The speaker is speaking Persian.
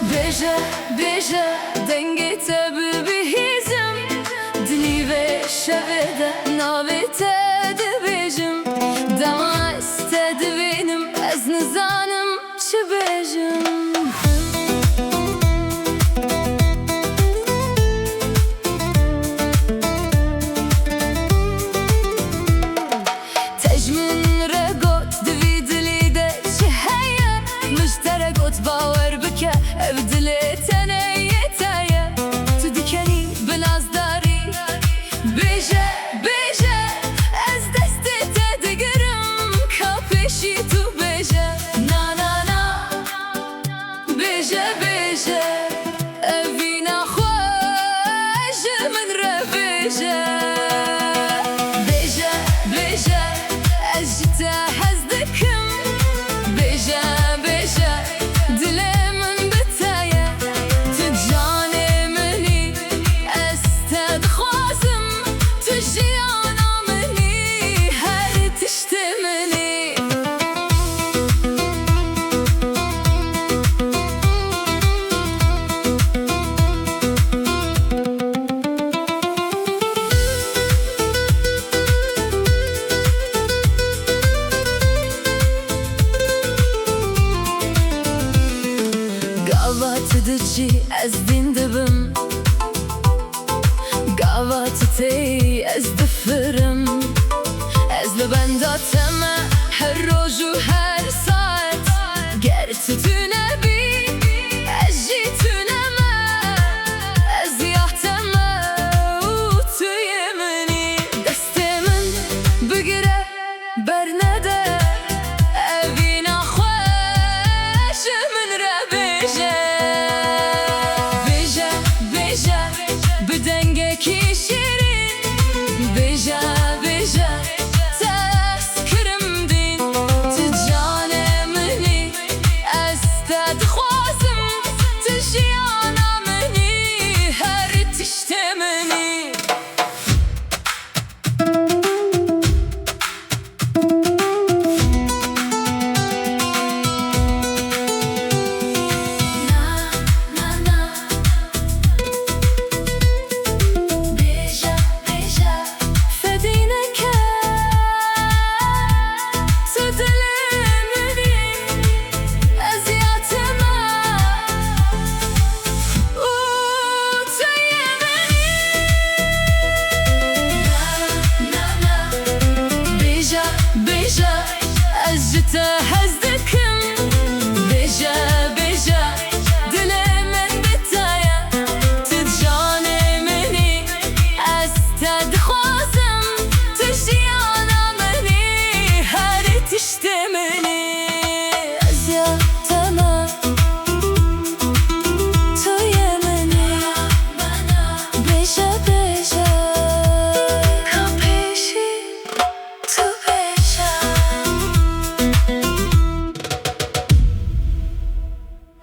بيجا بيجا دنگت ببهیزم دلی و شویده ناویته دبیجم دما استد بینم از نزانم چه بیجم تجمن رگوت دوی دلی ده چه هیا مشترگوت باور بکه ابدلی تنیتایه تو دیکنی بنازداری بیجه بیجه از دستت دگرم کپشی تو بیجه نا نا نا بیجه بیجه اوینا خوش من رو بیجه بیجه بیجه از جتا هزدکم بیجه بیجه Gavatıdıcı ez dindibim Gavatıtey ez difirim Ez li bendateme her roz u her saat Ger tu